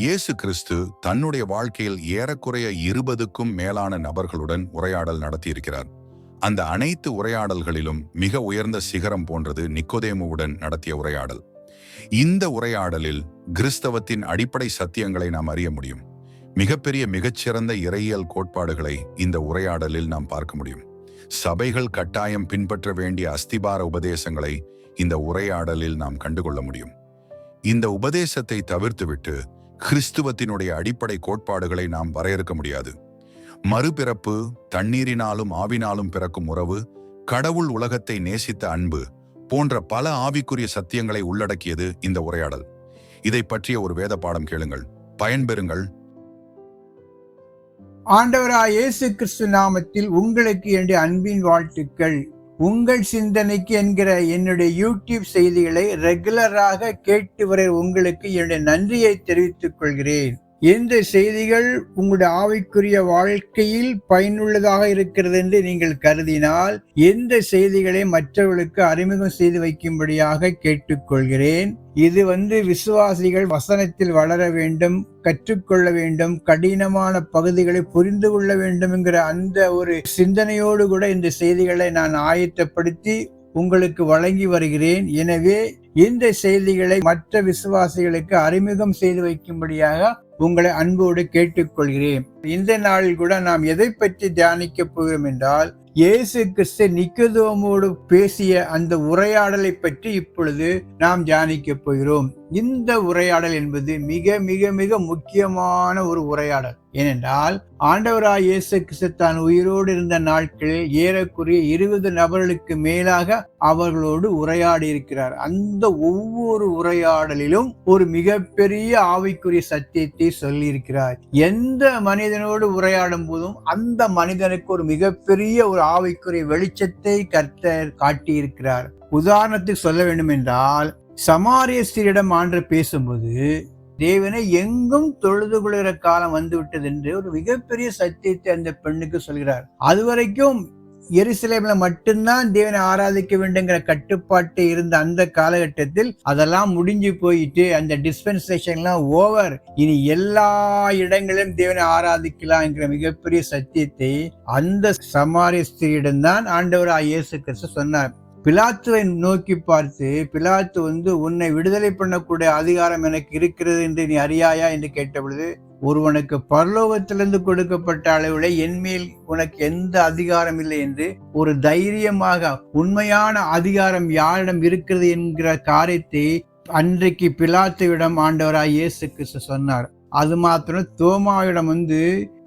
இயேசு கிறிஸ்து தன்னுடைய வாழ்க்கையில் ஏறக்குறைய 20க்கும் மேலான நபர்களுடன் உரையாடல் நடத்தியிருக்கிறார். அந்த அனைத்து உரையாடல்களிலும் மிக உயர்ந்த சிகரம் போன்றது நிக்கோதேமுவுடன் நடத்திய உரையாடல். இந்த உரையாடலில் கிறிஸ்தவத்தின் அடிப்படை சத்தியங்களை நாம் அறிய முடியும். மிகச்சிறந்த இறையியல் கோட்பாடுகளை இந்த உரையாடலில் நாம் பார்க்க முடியும். சபைகள் கட்டாயம் பின்பற்ற வேண்டிய அஸ்திபார உபதேசங்களை இந்த உரையாடலில் நாம் கண்டுகொள்ள முடியும். இந்த உபதேசத்தை தவிர்த்துவிட்டு கிறிஸ்துவத்தினுடைய அடிப்படை கோட்பாடுகளை நாம் வரையறுக்க முடியாது. மறுபிறப்பு, தண்ணீரினாலும் ஆவினாலும் பிறக்கும் உறவு, கடவுள் உலகத்தை நேசித்த அன்பு போன்ற பல ஆவிக்குரிய சத்தியங்களை உள்ளடக்கியது இந்த உரையாடல். இதை பற்றிய ஒரு வேத பாடம் கேளுங்கள், பயன்பெறுங்கள். ஆண்டவராய் இயேசு கிறிஸ்து நாமத்தில் உங்களுக்கு என்னுடைய அன்பின் வாழ்த்துக்கள். உங்கள் சிந்தனைக்கு என்கிற என்னுடைய யூடியூப் செய்திகளை ரெகுலராக கேட்டு வர உங்களுக்கு என்னுடைய நன்றியை தெரிவித்துக் கொள்கிறேன். இந்த செய்திகள் உங்களுடைய ஆவிக்குரிய வாழ்க்கையில் பயனுள்ளதாக இருக்கிறது என்று நீங்கள் கருதினால் எந்த செய்திகளை மற்றவர்களுக்கு அறிமுகம் செய்து வைக்கும்படியாக கேட்டுக்கொள்கிறேன். இது விசுவாசிகள் வசனத்தில் வளர வேண்டும், கற்றுக்கொள்ள வேண்டும், கடினமான பகுதிகளை புரிந்து கொள்ள வேண்டும் என்கிற அந்த ஒரு சிந்தனையோடு கூட இந்த செய்திகளை நான் ஆயத்தப்படுத்தி உங்களுக்கு வழங்கி வருகிறேன். எனவே இந்த செய்திகளை மற்ற விசுவாசிகளுக்கு அறிமுகம் செய்து வைக்கும்படியாக உங்களை அன்போடு கேட்டுக்கொள்கிறேன். இந்த நாளில் கூட நாம் எதை பற்றி தியானிக்க போகிறோம் என்றால், இயேசு கிறிஸ்து நிக்கோதேமுவோடு பேசிய அந்த உரையாடலை பற்றி இப்பொழுது நாம் தியானிக்க போகிறோம். இந்த உரையாடல் என்பது மிக மிக மிக முக்கியமான ஒரு உரையாடல். ஏனென்றால் ஆண்டவராய் இயேசு கிறிஸ்து தான் உயிரோடு இருந்த நாட்களில் ஏறக்குறைய 20 நபர்களுக்கு மேலாக அவர்களோடு உரையாடி இருக்கிறார். அந்த ஒவ்வொரு உரையாடலிலும் ஒரு மிகப்பெரிய ஆவிக்குரிய சத்தியத்தை சொல்லி இருக்கிறார். எந்த மனிதனோடு உரையாடும் போதும் அந்த மனிதனுக்கு ஒரு மிகப்பெரிய ஒரு ஆவிக்குரிய வெளிச்சத்தை கர்த்தர் காட்டியிருக்கிறார். உதாரணத்துக்கு சொல்ல வேண்டும் என்றால், சமாரிய ஸ்திரியிடம் ஆண்டவர் பேசும்போது, தேவனை எங்கும் தொழுது கொள்கிற காலம் வந்து விட்டது என்று ஒரு மிகப்பெரிய சத்தியத்தை அந்த பெண்ணுக்கு சொல்கிறார். அதுவரைக்கும் எருசலேம்ல மட்டும்தான் தேவனை ஆராதிக்க வேண்டுங்கிற கட்டுப்பாட்டு இருந்த அந்த காலகட்டத்தில் அதெல்லாம் முடிஞ்சு போயிட்டு அந்த டிஸ்பென்சேஷன் எல்லாம் ஓவர், இனி எல்லா இடங்களிலும் தேவனை ஆராதிக்கலாம் என்கிற மிகப்பெரிய சத்தியத்தை அந்த சமாரிய ஸ்திரியிடம் தான் ஆண்டவராய் இயேசு கிறிஸ்து சொன்னார். பிலாத்துவை நோக்கி பார்த்து, பிலாத்து உன்னை விடுதலை பண்ணக்கூடிய அதிகாரம் எனக்கு இருக்கிறது என்று நீ அறியாயா என்று கேட்ட பொழுது, ஒருவனுக்கு பரலோகத்திலிருந்து கொடுக்கப்பட்ட அளவில் என்மேல் உனக்கு எந்த அதிகாரம் இல்லை என்று ஒரு தைரியமாக உண்மையான அதிகாரம் யாரிடம் இருக்கிறது என்கிற காரியத்தை அன்றைக்கு பிலாத்துவிடம் ஆண்டவராய் இயேசு கிறிஸ்து சொன்னார். அது மாத்திரம் தோமாவிடம்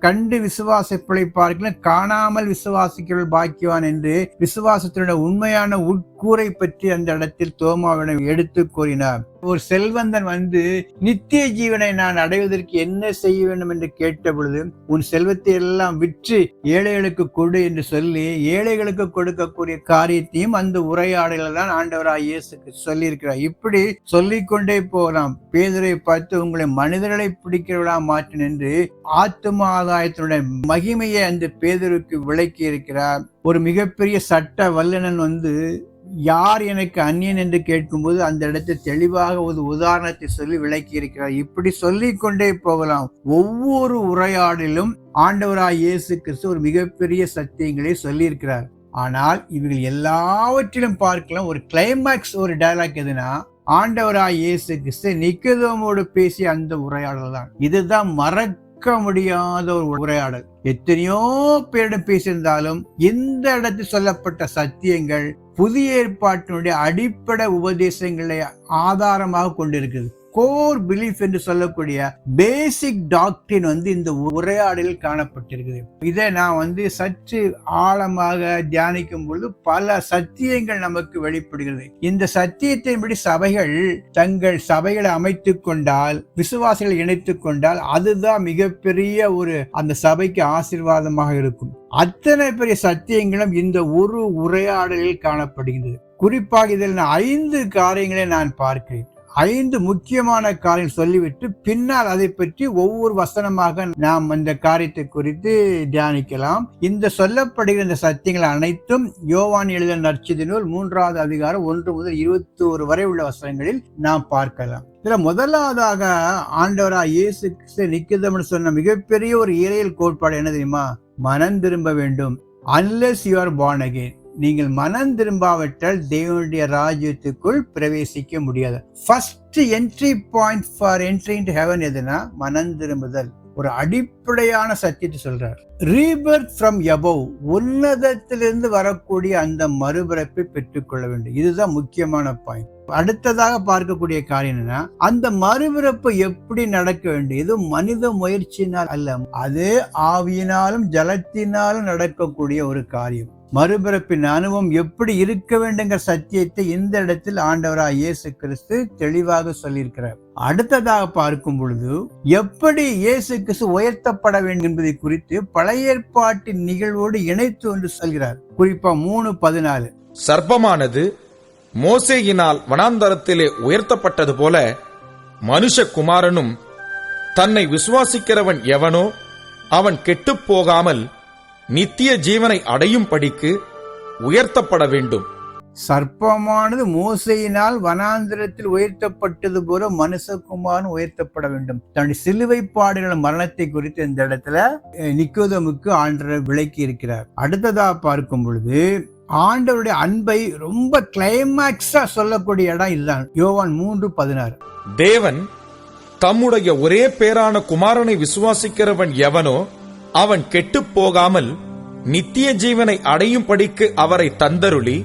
கண்டு விசுவாச பிழைப்பார்கள், காணாமல் விசுவாசிக்கிறவர்கள் பாக்கியவான் என்று விசுவாசத்தினுடைய உண்மையான உட்கூரை பற்றி அந்த இடத்தில் தோமாவிடம் எடுத்து கூறினார். ஒரு செல்வந்தன் நித்திய ஜீவனை நான் அடைவதற்கு என்ன செய்ய வேண்டும் என்று கேட்ட பொழுது, உன் செல்வத்தை எல்லாம் விற்று ஏழைகளுக்கு கொடு என்று சொல்லி ஏழைகளுக்கு கொடுக்கக்கூடிய காரியத்தையும் அந்த உரையாடலில் தான் ஆண்டவராய் இயேசுக்கு சொல்லி இருக்கிறார். இப்படி சொல்லிக்கொண்டே போகலாம். பேதுரை பார்த்து, உங்களை மனிதர்களை பிடிக்கிறவர்களா மாற்றின் என்று ஆத்தும ஆதாயத்தினுடைய மகிமையை அந்த பேதுருக்கு விளக்கி இருக்கிறார். ஒரு மிகப்பெரிய சட்ட வல்லுனன் யார் எனக்கு அந்நியன் என்று கேட்கும்போது அந்த இடத்தை தெளிவாக ஒரு உதாரணத்தை சொல்லி விளக்கி இருக்கிறார். இப்படி சொல்லிக் கொண்டே போகலாம். ஒவ்வொரு உரையாடலும் ஆண்டவராய் இயேசு கிறிஸ்து ஒரு மிகப்பெரிய சத்தியங்களை சொல்லி இருக்கிறார். ஆனால் இவர்கள் எல்லாவற்றிலும் பார்க்கலாம், ஒரு கிளைமாக்ஸ், ஒரு டயலாக் எதுனா, ஆண்டவராய் இயேசு கிறிஸ்து நிக்கோதேமுவோடு பேசிய அந்த உரையாடல் தான். இதுதான் மறக்க முடியாத ஒரு உரையாடல். எத்தனையோ பேரிடம் பேசியிருந்தாலும் இந்த இடத்தில் சொல்லப்பட்ட சத்தியங்கள் புதிய ஏற்பாட்டினுடைய அடிப்படை உபதேசங்களை ஆதாரமாக கொண்டிருக்குது. கோர் பிலீஃப் என்று சொல்லக்கூடிய பேசிக் டாக்டரின் இந்த உரையாடலில் காணப்பட்டிருக்குது. இதை நான் சற்று ஆழமாக தியானிக்கும் பொழுது பல சத்தியங்கள் நமக்கு வெளிப்படுகிறது. இந்த சத்தியத்தின்படி சபைகள் தங்கள் சபைகளை அமைத்துக் கொண்டால், விசுவாசிகளை இணைத்துக் கொண்டால், அதுதான் மிகப்பெரிய ஒரு அந்த சபைக்கு ஆசீர்வாதமாக இருக்கும். அத்தனை பெரிய சத்தியங்களும் இந்த ஒரு உரையாடலில் காணப்படுகிறது. குறிப்பாக இதில் 5 காரியங்களை நான் பார்க்கிறேன். 5 முக்கியமான காரியம் சொல்லிவிட்டு பின்னால் அதை பற்றி ஒவ்வொரு வசனமாக நாம் அந்த காரியத்தை குறித்து தியானிக்கலாம். இந்த சொல்லப்படுகிற இந்த சத்தியங்கள் அனைத்தும் யோவான் எழுதின நற்செய்தி நூல் 3வது அதிகாரம் 1 முதல் 21 வரை உள்ள வசனங்களில் நாம் பார்க்கலாம். இதுல முதலாவதாக ஆண்டவராய் இயேசு கிறிஸ்து நிக்கதேமுன்னு சொன்ன மிகப்பெரிய ஒரு இறையியல் கோட்பாடு என்ன தெரியுமா? மனம் திரும்ப வேண்டும். unless you are born again, நீங்கள் மனம் திரும்பாவிட்டால் தேவனுடைய ராஜ்யத்துக்குள் பிரவேசிக்க முடியாது. First entry point for entry into heaven எதுனா மனம் திரும்புதல். ஒரு அடிப்படையான சத்தியத்தை சொல்றார். ரீபர்த் ஃப்ரம் எபவ், உன்னதத்திலிருந்து வரக்கூடிய அந்த மறுபிறப்பை பெற்றுக்கொள்ள வேண்டும். இதுதான் முக்கியமான பாயிண்ட். அடுத்ததாக பார்க்கக்கூடிய காரியம் என்னன்னா, அந்த மறுபிறப்பு எப்படி நடக்க வேண்டும்? இது மனித முயற்சியினால் அல்ல, அது ஆவியினாலும் ஜலத்தினாலும் நடக்கக்கூடிய ஒரு காரியம். மறுபிறப்பின் அனுபவம் எப்படி இருக்க வேண்டுங்கிற சத்தியத்தை இந்த இடத்தில் ஆண்டவராய் இயேசு கிறிஸ்து தெளிவாக சொல்லியிருக்கிறார். அடுத்ததாக பார்க்கும் பொழுது எப்படி இயேசு கிறிஸ்து உயர்த்தப்பட வேண்டும் என்பதை குறித்து பழைய ஏற்பாட்டின் நிகழ்வோடு இணைத்து ஒன்று சொல்கிறார். குறிப்பா 3:14, சர்ப்பமானது மோசேயினால் வனாந்தரத்திலே உயர்த்தப்பட்டது போல மனுஷகுமாரனும் தன்னை விசுவாசிக்கிறவன் எவனோ அவன் கெட்டுப் போகாமல் நித்திய ஜீவனை அடையும் படிக்கு உயர்த்தப்பட வேண்டும். சர்ப்பமானது மோசேயினால் வனாந்திரத்தில் உயர்த்தப்பட்டது போல மனுஷகுமாரன் உயர்த்தப்பட வேண்டும். தன்னுடைய சிலுவை பாடுகள் மரணத்தை குறித்து இந்த இடத்துல நிக்கோதேமுக்கு ஆண்டவர் விளக்கி இருக்கிறார். அடுத்ததா பார்க்கும் பொழுது ஆண்டவருடைய அன்பை ரொம்ப கிளைமாக்ஸா சொல்லக்கூடிய இடம் இதுதான். யோவான் 3:16, தேவன் தம்முடைய ஒரே பேரான குமாரனை விசுவாசிக்கிறவன் எவனோ அவன் கெட்டுப் போகாமல் நித்திய ஜீவனை அடையும் படிக்கு அவரை தந்தருளி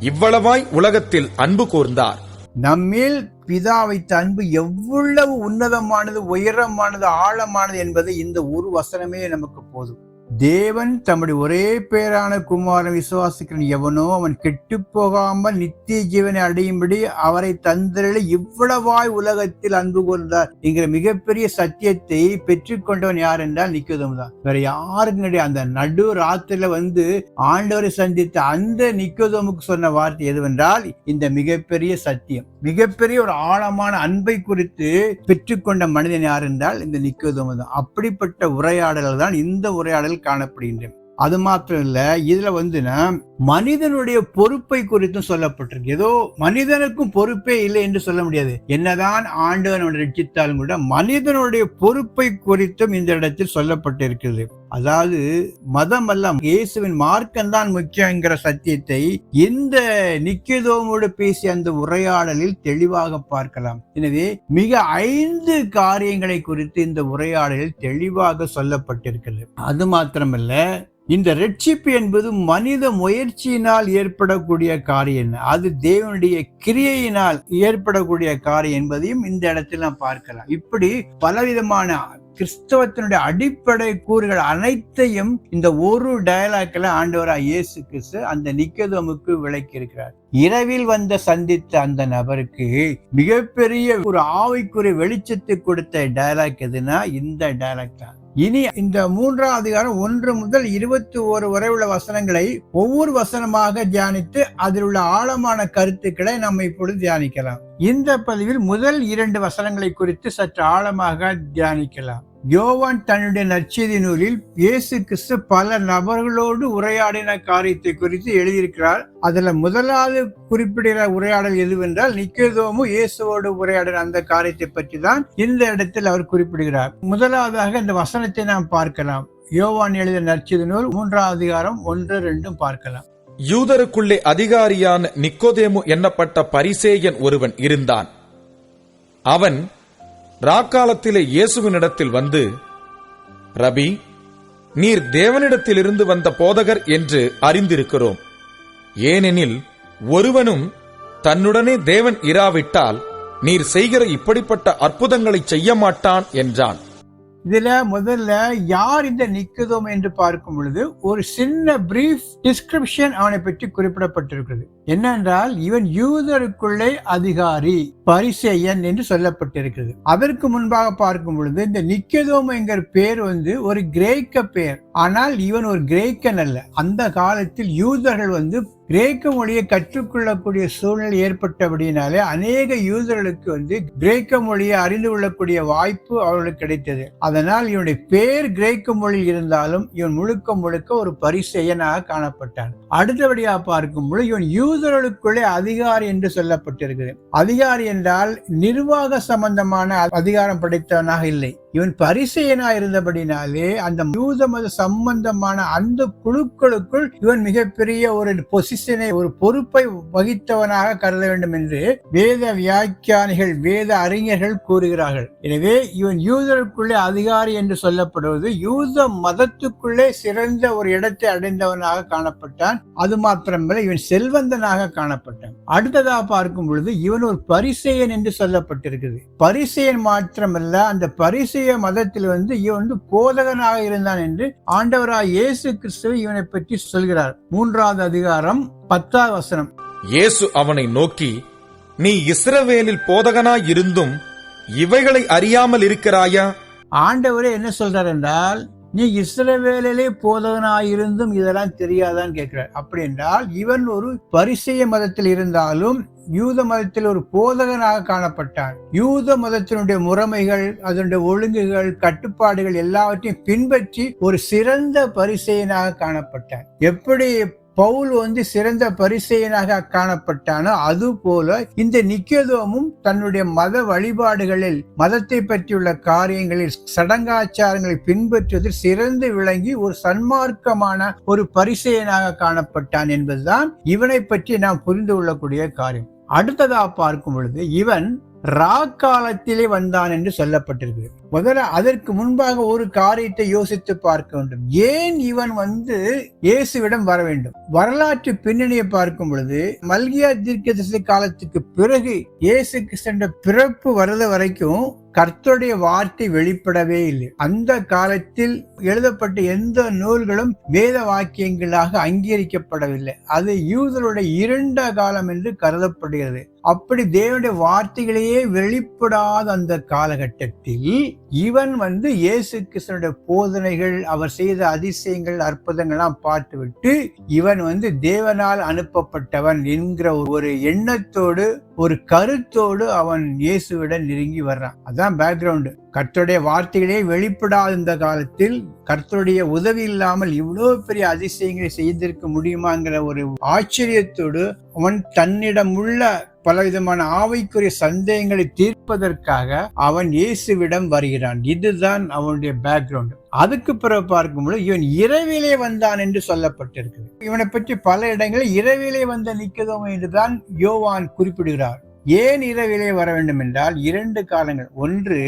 இவ்வளவாய் உலகத்தில் அன்பு கூர்ந்தார். நம்மேல் பிதா வைத்த அன்பு எவ்வளவு உன்னதமானது, உயரமானது, ஆழமானது என்பது இந்த ஒரு வசனமே நமக்கு போதும். தேவன் தம்முடைய ஒரே பேரான குமாரன் விசுவாசிக்கிறன் எவனோ அவன் கெட்டு போகாமல் நித்திய ஜீவனை அடையும்படி அவரை தந்தருளி இவ்வளவாய் உலகத்தில் அன்பு கூர்ந்தார் என்கிற மிகப்பெரிய சத்தியத்தை பெற்றுக்கொண்டவன் யார் என்றால் நிக்கோதேமு தான். வேற யாருக்கும் கிடையாது. அந்த நடு ராத்திரில ஆண்டவரை சந்தித்த அந்த நிக்கோதேமுக்கு சொன்ன வார்த்தை எதுவென்றால் இந்த மிகப்பெரிய சத்தியம், மிகப்பெரிய ஒரு ஆழமான அன்பை குறித்து பெற்றுக்கொண்ட மனிதன் யார் என்றால் இந்த நிக்கோதேமு தான். அப்படிப்பட்ட உரையாடல் தான் இந்த உரையாடல் காணப்படுகின்றன. அது மாத்திரம் இல்ல, இதுல மனிதனுடைய பொறுப்பை குறித்தும் சொல்லப்பட்டிருக்கு. ஏதோ மனிதனுக்கும் பொறுப்பே இல்லை என்று சொல்ல முடியாது. என்னதான் ஆண்டவன் ரட்சித்தாலும் கூட மனிதனுடைய பொறுப்பை குறித்தும் இந்த இடத்தில் சொல்லப்பட்டிருக்கிறது. அதாவது மதம் அல்ல, இயேசுவின் மார்க்கம் தான் முக்கியங்கிற சத்தியத்தை இந்த நிக்கோதேமோடு பேசிய அந்த உரையாடலில் தெளிவாக பார்க்கலாம். எனவே மிக 5 காரியங்களை குறித்து இந்த உரையாடலில் தெளிவாக சொல்லப்பட்டிருக்கிறது. அது மாத்திரமல்ல, இந்த ரட்சிப்பு என்பது மனித முயற்சியினால் ஏற்படக்கூடிய காரியம், அது தேவனுடைய கிரியையினால் ஏற்படக்கூடிய காரியம் என்பதையும் இந்த இடத்தில் நாம் பார்க்கலாம். இப்படி பலவிதமான கிறிஸ்தவத்தினுடைய அடிப்படை கூறுகள் அனைத்தையும் இந்த ஒரு டயலாக்ல ஆண்டவராய் இயேசு கிறிஸ்து அந்த நிக்கோதேமுக்கு விளக்கி இருக்கிறார். இரவில் சந்தித்த அந்த நபருக்கு மிகப்பெரிய ஒரு ஆவிக்குரிய வெளிச்சத்தை கொடுத்த டயலாக் எதுனா இந்த டயலாக் தான். இனி இந்த 3ஆம் அதிகாரம் 1 முதல் 21 வரை உள்ள வசனங்களை ஒவ்வொரு வசனமாக தியானித்து அதில் உள்ள ஆழமான கருத்துக்களை நம்ம இப்பொழுது தியானிக்கலாம். இந்த பதிவில் முதல் 2 வசனங்களை குறித்து சற்று ஆழமாக தியானிக்கலாம். யோவான் தன்னுடைய நற்செய்தி நூலில் இயேசு கிறிஸ்து பல நபர்களோடு உரையாடின காரியத்தை குறித்து எழுதியிருக்கிறார். அதுல முதலாவது குறிப்பிடுகிற உரையாடல் எதுவென்றால் நிக்கோதேமு இயேசுவோடு உரையாடின அந்த காரியத்தை பற்றி தான் இந்த இடத்தில் அவர் குறிப்பிடுகிறார். முதலாவதாக இந்த வசனத்தை நாம் பார்க்கலாம். யோவான் எழுதிய நற்செய்தி நூல் 3ஆம் அதிகாரம் 1-2 பார்க்கலாம். யூதருக்குள்ளே அதிகாரியான நிக்கோதேமு என்னப்பட்ட பரிசேயன் ஒருவன் இருந்தான். அவன் ராக்காலத்திலே இயேசுவினிடத்தில் வந்து, ரபி, நீர் தேவனிடத்திலிருந்து வந்த போதகர் என்று அறிந்திருக்கிறோம். ஏனெனில் ஒருவனும் தன்னுடனே தேவன் இராவிட்டால் நீர் செய்கிற இப்படிப்பட்ட அற்புதங்களை செய்ய மாட்டான் என்றான். இதுல முதல்ல யார் இந்த நிக்கோதேமு என்று பார்க்கும் பொழுது ஒரு சின்ன பிரீஃப் டிஸ்கிரிப்ஷன் அவனை பற்றி குறிப்பிடப்பட்டிருக்கிறது. என்னென்றால் இவன் யூதருக்குள்ளே அதிகாரி, பரிசேயன் என்று சொல்லப்பட்டிருக்கிறது. அதற்கு முன்பாக பார்க்கும் பொழுது இந்த நிக்கோதேமு என்கிற பேர் ஒரு கிரேக்க பெயர். ஆனால் இவன் ஒரு கிரேக்கன் அல்ல. அந்த காலத்தில் யூதர்கள் கிரேக்க மொழியை கற்றுக்கொள்ளக்கூடிய சூழ்நிலை ஏற்பட்டபடியினாலே அநேக யூதர்களுக்கு கிரேக்க மொழியை அறிந்து கொள்ளக்கூடிய வாய்ப்பு அவர்களுக்கு கிடைத்தது. அதனால் இவனுடைய பேர் கிரேக்க மொழியில் இருந்தாலும் இவன் முழுக்க முழுக்க ஒரு பரிசேயனாக காணப்பட்டான். அடுத்தபடியாக பார்க்கும்போது இவன் யூதர்களுக்குள்ளே அதிகாரி என்று சொல்லப்பட்டிருக்கிறது. அதிகாரி என்றால் நிர்வாக சம்பந்தமான அதிகாரம் படைத்தவனாக இல்லை. இவன் பரிசேயனா இருந்தபடினாலே அந்த யூத மத சம்பந்தமான அந்த குழுக்களுக்குள் இவன் மிகப்பெரிய ஒரு பொசிஷனை, ஒரு பொறுப்பை வகித்தவனாக கருத வேண்டும் என்று வேத வியாக்கியானிகள், வேத அறிஞர்கள் கூறுகிறார்கள். எனவே இவன் யூதருக்குள்ளே அதிகாரி என்று சொல்லப்படுவது யூத மதத்துக்குள்ளே சிறந்த ஒரு இடத்தை அடைந்தவனாக காணப்பட்டான். அது மாத்திரமல்ல, இவன் செல்வந்தனாக காணப்பட்டான். அடுத்ததாக பார்க்கும் பொழுது இவன் ஒரு பரிசேயன் என்று சொல்லப்பட்டிருக்கிறது. பரிசேயன் மாத்திரமல்ல, அந்த பரிசேய மதத்தில் இவன் போதகனாக இருந்தான் என்று ஆண்டவராய் இயேசு கிறிஸ்து இவனை பற்றி சொல்கிறார். 3வது அதிகாரம் 10வது வசனம். இயேசு அவனை நோக்கி, நீ இஸ்ரவேலில் போதகனாய் இருந்தும் இவைகளை அறியாமல் இருக்கிறாயா? ஆண்டவரே என்ன சொல்றார் என்றால், நீ இஸ்ரவேலிலே போதகனாயிருந்தும் இதெல்லாம் தெரியாதான்னு கேட்கிறார். அப்படி என்றால் இவன் ஒரு பரிசேய மதத்தில் இருந்தாலும் யூத மதத்தில் ஒரு போதகனாக காணப்பட்டான். யூத மதத்தினுடைய முறைமைகள், அதனுடைய ஒழுங்குகள், கட்டுப்பாடுகள் எல்லாவற்றையும் பின்பற்றி ஒரு சிறந்த பரிசேயனாக காணப்பட்டான். எப்படி பவுல் சிறந்த பரிசேயனாக காணப்பட்டானோ அது போல இந்த நிக்கோதேமும் தன்னுடைய மத வழிபாடுகளில், மதத்தை பற்றியுள்ள காரியங்களில், சடங்காச்சாரங்களை பின்பற்றுவதில் சிறந்து விளங்கி ஒரு சன்மார்க்கமான ஒரு பரிசேயனாக காணப்பட்டான் என்பதுதான் இவனை பற்றி நாம் புரிந்து கொள்ளக்கூடிய காரியம். அடுத்ததாக பார்க்கும் பொழுது இவன் ராக்காலத்திலே வந்தான் என்று சொல்லப்பட்டிருக்கு. முதல்ல அதற்கு முன்பாக ஒரு காரியத்தை யோசித்து பார்க்க வேண்டும். ஏன் இவன் இயேசுவிடம் வர வேண்டும்? வரலாற்று பின்னணியை பார்க்கும் பொழுது மல்கியா தீர்க்கதரிசி காலத்துக்கு பிறகு இயேசு கிறிஸ்துவின் பிறப்பு வருத வரைக்கும் கர்த்தருடைய வார்த்தை வெளிப்படவே இல்லை. அந்த காலத்தில் எழுதப்பட்ட எந்த நூல்களும் வேத வாக்கியங்களாக அங்கீகரிக்கப்படவில்லை. அது யூதருடைய இருண்ட காலம் என்று கருதப்படுகிறது. அப்படி தேவனுடைய வார்த்தைகளையே வெளிப்படாத அந்த காலகட்டத்தில் இவன் இயேசு கிறிஸ்துவினுடைய போதனைகள், அவர் செய்த அதிசயங்கள், அற்புதங்கள்லாம் பார்த்துவிட்டு இவன் தேவனால் அனுப்பப்பட்டவன் என்கிற ஒரு எண்ணத்தோடு, ஒரு கருத்தோடு அவன் இயேசுவிடம் நெருங்கி வர்றான். அதான் பேக்ரவுண்டு. கர்த்தருடைய வார்த்தைகளே வெளிப்படாத இந்த காலத்தில் கர்த்தருடைய உதவி இல்லாமல் இவ்வளவு பெரிய அதிசயங்களை செய்திருக்க முடியுமாங்கிற ஒரு ஆச்சரியத்தோடு அவன் தன்னிடம் உள்ள பலவிதமான ஆவிக்குரிய சந்தேகங்களை தீர்ப்பதற்காக அவன் இயேசுவிடம் வருகிறான். இதுதான் அவனுடைய பேக்ரவுண்ட். அதுக்கு பிறகு பார்க்கும்போது இவன் இரவிலே வந்தான் என்று சொல்லப்பட்டிருக்கிறது. இவனை பற்றி பல இடங்களில் இரவிலே வந்த நிக்கோதேமு என்றுதான் யோவான் குறிப்பிடுகிறார். ஏன் இரவிலே வர வேண்டும் என்றால் 2 காரணங்கள். ஒன்று,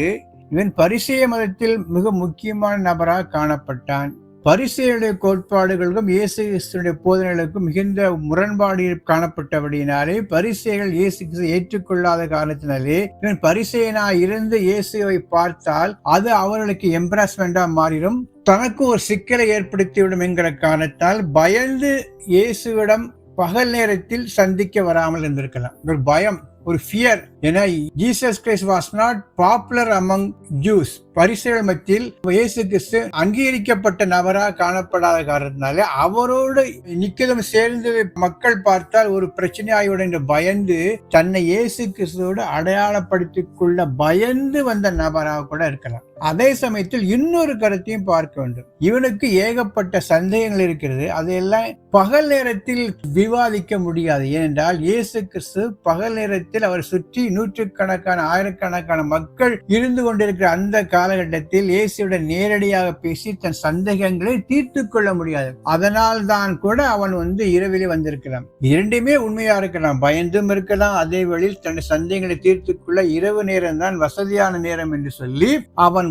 இவன் பரிசேய மதத்தில் மிக முக்கியமான நபராக காணப்பட்டான். பரிசேயுடைய கோட்பாடுகளுக்கும் இயேசு கிறிஸ்துடைய போதனைகளுக்கும் மிகுந்த முரண்பாடு காணப்பட்டபடியினாலே பரிசேயர்கள் இயேசு கிறிஸ்து ஏற்றுக்கொள்ளாத காரணத்தினாலே இவன் பரிசேயனாய் இருந்து இயேசுவை பார்த்தால் அது அவர்களுக்கு எம்பாரஸ்மெண்டா மாறிடும், தனக்கு ஒரு சிக்கலை ஏற்படுத்திவிடும் என்கிற காரணத்தால் பயந்து இயேசுவிடம் பகல் நேரத்தில் சந்திக்க வராமல் இருந்திருக்கலாம். ஒரு பயம், ஒரு ஃபியர். ஏன்னா Jesus Christ was not popular among Jews. பரிசேயர்கள் மத்தியில் இயேசு கிறிஸ்து அங்கீகரிக்கப்பட்ட நபராக காணப்படாத காரணத்தினாலே அவரோடு நிக்கோதேமு சேர்ந்து மக்கள் பார்த்தால் ஒரு பிரச்சனையாகிவிடும் என்று பயந்து தன்னை இயேசு கிறிஸ்துவோடு அடையாளப்படுத்திக் கொள்ள பயந்து வந்த நபராக கூட இருக்கலாம். அதே சமயத்தில் இன்னொரு கருத்தையும் பார்க்க வேண்டும். இவனுக்கு ஏகப்பட்ட சந்தேகங்கள் இருக்கிறது. அதையெல்லாம் பகல் நேரத்தில் விவாதிக்க முடியாது. ஏனென்றால் இயேசு கிறிஸ்து பகல் நேரத்தில் அவர் சுற்றி நூற்றுக்கணக்கான, ஆயிரக்கணக்கான மக்கள் இருந்து கொண்டிருக்கிற அந்த காலகட்டத்தில் இயேசுடன் நேரடியாக பேசி தன் சந்தேகங்களை தீர்த்து கொள்ள முடியாது. அதனால் தான் கூட அவன் இரவிலே வந்திருக்கலாம். இரண்டுமே உண்மையா இருக்கலாம். பயந்தும் இருக்கலாம், அதே வழியில் தன் சந்தேகங்களை தீர்த்து கொள்ள இரவு நேரம் தான் வசதியான நேரம் என்று சொல்லி அவன்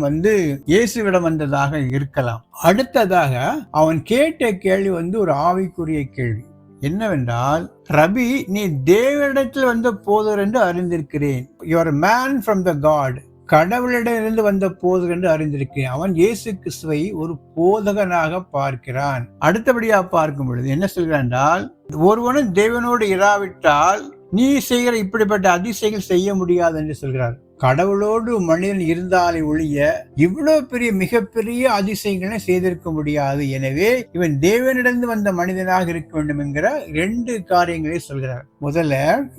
இயேசுவிடம் வந்ததாக இருக்கலாம். அடுத்ததாக அவன் கேட்ட கேள்வி ஒரு ஆவிக்குரிய கேள்வி. என்னவென்றால், ரபி, நீ தேவனிடத்தில் வந்த போதர் என்று அறிந்திருக்கிறேன். You are man from the God. கடவுளிடமிருந்து வந்த போதகர் என்று அறிந்திருக்கிறேன். அவன் இயேசு கிறிஸ்துவை ஒரு போதகனாக பார்க்கிறான். அடுத்தபடியா பார்க்கும் பொழுது என்ன சொல்கிறான் என்றால், ஒருவனும் தேவனோடு இராவிட்டால் நீ செய்கிற இப்படிப்பட்ட அதிசயங்கள் செய்ய முடியாது என்று சொல்கிறார். கடவுளோடு மனிதன் இருந்தாலே ஒழிய இவ்வளவு பெரிய மிகப்பெரிய அதிசயங்களை செய்திருக்க முடியாது. எனவே இவன் தேவனிடந்து வந்த மனிதனாக இருக்க வேண்டும் என்கிற 2 காரியங்களை சொல்கிறார். முதல்ல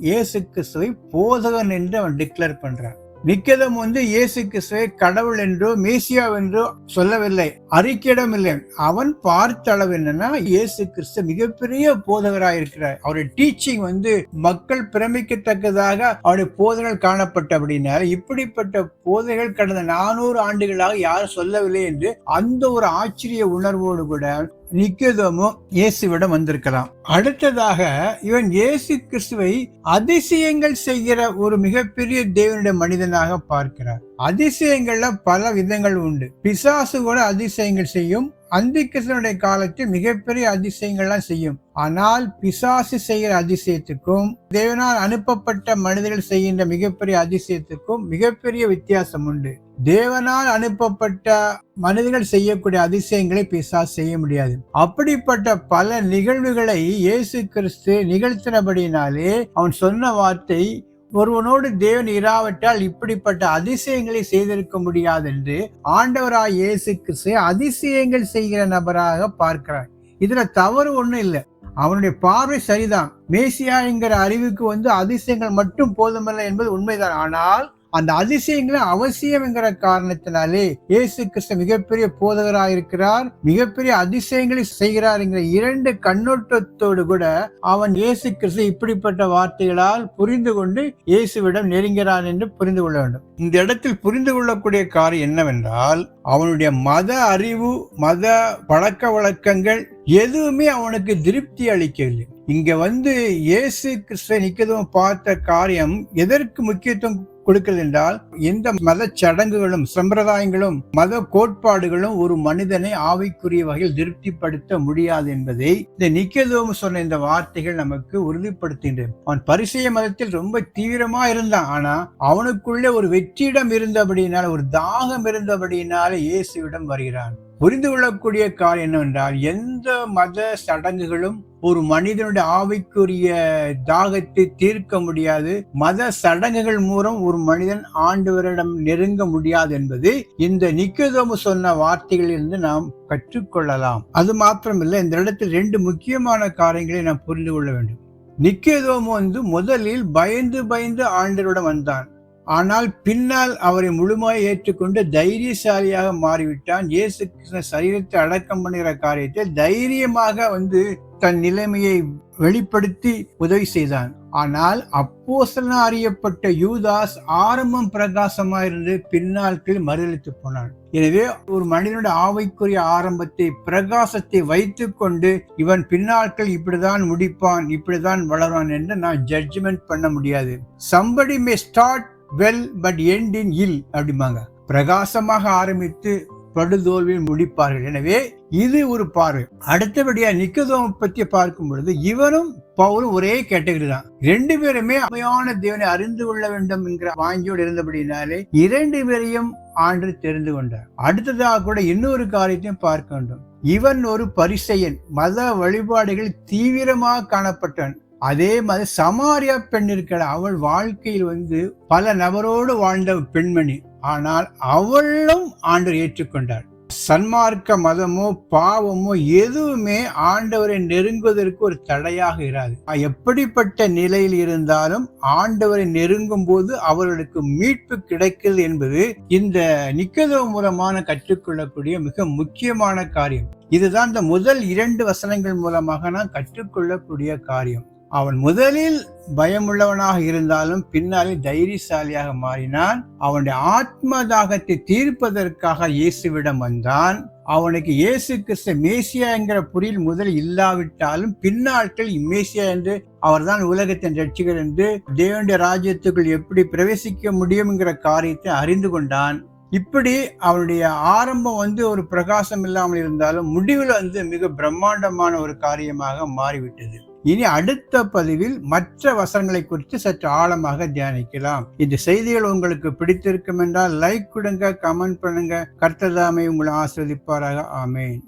இயேசு கிறிஸ்துவை போதகன் என்று அவன் டிக்ளேர் பண்றான். நிக்கதம் இயேசு கிறிஸ்துவை கடவுள் என்றோ மேசியா என்றோ சொல்லவில்லை, அறிக்கையிடமில்லை. அவன் பார்த்த அளவு என்னன்னா, இயேசு கிறிஸ்து மிகப்பெரிய போதகராயிருக்கிறார். அவருடைய டீச்சிங் மக்கள் பிரமிக்கத்தக்கதாக அவருடைய போதனைகள் காணப்பட்டபடினால் இப்படிப்பட்ட போதைகள் கடந்த 400 ஆண்டுகளாக யாரும் சொல்லவில்லை என்று அந்த ஒரு ஆச்சரிய உணர்வோடு கூட நிக்கதோமு இயேசுவிடம் வந்திருக்கலாம். அடுத்ததாக இவன் இயேசு கிறிஸ்துவை அதிசயங்கள் செய்கிற ஒரு மிகப்பெரிய தேவனுடைய மனிதனாக பார்க்கிறார். அதிசயங்கள்ல பல விதங்கள் உண்டு. பிசாசு கூட அதிசயங்கள் செய்யும். அந்தி கிறிஸ்துவனுடைய காலத்தில் மிகப்பெரிய அதிசயங்கள்லாம் செய்யும். ஆனால் பிசாசு செய்கிற அதிசயத்துக்கும் தேவனால் அனுப்பப்பட்ட மனிதர்கள் செய்கின்ற மிகப்பெரிய அதிசயத்துக்கும் மிகப்பெரிய வித்தியாசம் உண்டு. தேவனால் அனுப்பப்பட்ட மனிதர்கள் செய்யக்கூடிய அதிசயங்களை பிசாசு செய்ய முடியாது. அப்படிப்பட்ட பல நிகழ்வுகளை இயேசு கிறிஸ்து நிகழ்த்தினபடினாலே அவன் சொன்ன வார்த்தை, ஒருவனோடு தேவன் இராவிட்டால் இப்படிப்பட்ட அதிசயங்களை செய்திருக்க முடியாது என்று ஆண்டவராய் இயேசு கிறிஸ்து அதிசயங்கள் செய்கிற நபராக பார்க்கிறார். இதுல தவறு ஒண்ணும் இல்லை. அவனுடைய பார்வை சரிதான். மேசியா என்கிற அறிவுக்கு அதிசயங்கள் மட்டும் போதுமல்ல என்பது உண்மைதான். ஆனால் அந்த அதிசயங்களை அவசியம் என்கிற காரணத்தினாலே இயேசு கிறிஸ்து மிகப்பெரிய போதகராயிருக்கிறார், மிகப்பெரிய அதிசயங்களை செய்கிறார் என்கிற 2 கண்ணோட்டத்தோடு கூட அவன் இயேசு கிறிஸ்து இப்படிப்பட்ட வார்த்தைகளால் புரிந்து கொண்டு இயேசுவிடம் நெருங்கிறான் என்று புரிந்து கொள்ள வேண்டும். இந்த இடத்தில் புரிந்து கொள்ளக்கூடிய காரியம் என்னவென்றால், அவனுடைய மத அறிவு, மத பழக்க வழக்கங்கள் எதுவுமே அவனுக்கு திருப்தி அளிக்கவில்லை. இங்க இயேசு கிறிஸ்துவை நிக்கதோமு பார்த்த காரியம் எதற்கு முக்கியத்துவம் கொடுக்கிறது என்றால், எந்த மத சடங்குகளும் சம்பிரதாயங்களும் மத கோட்பாடுகளும் ஒரு மனிதனை ஆவிக்குரிய வகையில் திருப்திப்படுத்த முடியாது என்பதை இந்த நிக்கதோமு சொன்ன இந்த வார்த்தைகள் நமக்கு உறுதிப்படுத்துகின்றன. அவன் பரிசேய மதத்தில் ரொம்ப தீவிரமா இருந்தான். ஆனா அவனுக்குள்ளே ஒரு வெற்றிடம் இருந்தபடியினால், ஒரு தாகம் இருந்தபடியினால இயேசுவிடம் வருகிறான். புரிந்து கொள்ளக்கூடிய காரியம் என்னவென்றால், எந்த மத சடங்குகளும் ஒரு மனிதனுடைய ஆவிக்குரிய தாகத்தை தீர்க்க முடியாது. மத சடங்குகள் மூலம் ஒரு மனிதன் ஆண்டவரிடம் நெருங்க முடியாது என்பது இந்த நிக்கதோமு சொன்ன வார்த்தைகளிலிருந்து நாம் கற்றுக்கொள்ளலாம். அது மாத்திரமில்லை, இந்த இடத்தில் 2 முக்கியமான காரியங்களை நாம் புரிந்து கொள்ள வேண்டும். நிக்கதோமு முதலில் பயந்து ஆண்டவரிடம் வந்தான். ஆனால் பின்னால் அவரை முழுமையாக ஏற்றுக்கொண்டு தைரியசாலியாக மாறிவிட்டான். இயேசு கிறிஸ்து சரீரத்தை அடக்கம் பண்ணுகிற காரியத்தை தைரியமாக தன் நிலைமையை வெளிப்படுத்தி உதவி செய்தான். ஆனால் அப்போஸ்தலனாக அறியப்பட்ட யூதாஸ் ஆரம்பம் பிரகாசமாயிருந்து பின்னாட்களில் மறுதலித்து போனான். எனவே ஒரு மனிதனுடைய ஆவிக்குரிய ஆரம்பத்தை, பிரகாசத்தை வைத்துக் கொண்டு இவன் பின்னாட்கள் இப்படிதான் முடிப்பான், இப்படிதான் வளர்வான் என்று நான் ஜட்ஜ்மெண்ட் பண்ண முடியாது. somebody may start well but end in ill அப்படிம்பாங்க. பிரகாசமாக ஆரம்பித்து படுதோல்வியில் முடிப்பார்கள். எனவே இது ஒரு பார்வை. அடுத்தபடியா நிக்கதோமு பற்றி பார்க்கும் பொழுது இவனும் பவுலும் ஒரே கேட்டகரி தான். 2 பேருமே உண்மையான தேவனை அறிந்து கொள்ள வேண்டும் என்கிற வாஞ்சியோடு இருந்தபடினாலே 2 பேரையும் ஆண்டு தெரிந்து கொண்டார். அடுத்ததாக கூட இன்னொரு காரியத்தையும் பார்க்க வேண்டும். இவன் ஒரு பரிசேயன், மத வழிபாடுகள் தீவிரமாக காணப்பட்டான். அதே மாதிரி சமாரியா பெண் இருக்கிற, அவள் வாழ்க்கையில் பல நபரோடு வாழ்ந்த பெண்மணி. ஆனால் அவளும் ஆண்டவர் ஏற்றுக்கொண்டார். சன்மார்க்க மதமோ பாவமோ எதுவுமே ஆண்டவரை நெருங்குவதற்கு ஒரு தடையாக இராது. எப்படிப்பட்ட நிலையில் இருந்தாலும் ஆண்டவரை நெருங்கும் போது அவர்களுக்கு மீட்பு கிடைக்கிறது என்பது இந்த நிக்கதோமு மூலமான கற்றுக்கொள்ளக்கூடிய மிக முக்கியமான காரியம். இதுதான் இந்த முதல் 2 வசனங்கள் மூலமாக நான் கற்றுக்கொள்ளக்கூடிய காரியம். அவன் முதலில் பயமுள்ளவனாக இருந்தாலும் பின்னாலே தைரியசாலியாக மாறினான். அவனுடைய ஆத்ம தாகத்தை தீர்ப்பதற்காக இயேசுவிடம் வந்தான். அவனுக்கு இயேசு கிறிஸ்து மேசியா என்கிற புரியில் முதல் இல்லாவிட்டாலும் பின்னாட்கள் மேசியா என்று அவர்தான் உலகத்தின் ரட்சிகர் என்று தேவனுடைய ராஜ்யத்துக்குள் எப்படி பிரவேசிக்க முடியும் என்கிற காரியத்தை அறிந்து கொண்டான். இப்படி அவனுடைய ஆரம்பம் ஒரு பிரகாசம் இல்லாமல் இருந்தாலும் முடிவில் மிக பிரம்மாண்டமான ஒரு காரியமாக மாறிவிட்டது. இனி அடுத்த பதிவில் மற்ற வசனங்களை குறித்து சற்று ஆழமாக தியானிக்கலாம். இந்த செய்திகள் உங்களுக்கு பிடித்திருக்கும் என்றால் லைக் கொடுங்க, கமெண்ட் பண்ணுங்க. கர்த்தர் தாமே உங்களை ஆசீர்வதிப்பாராக. ஆமென்.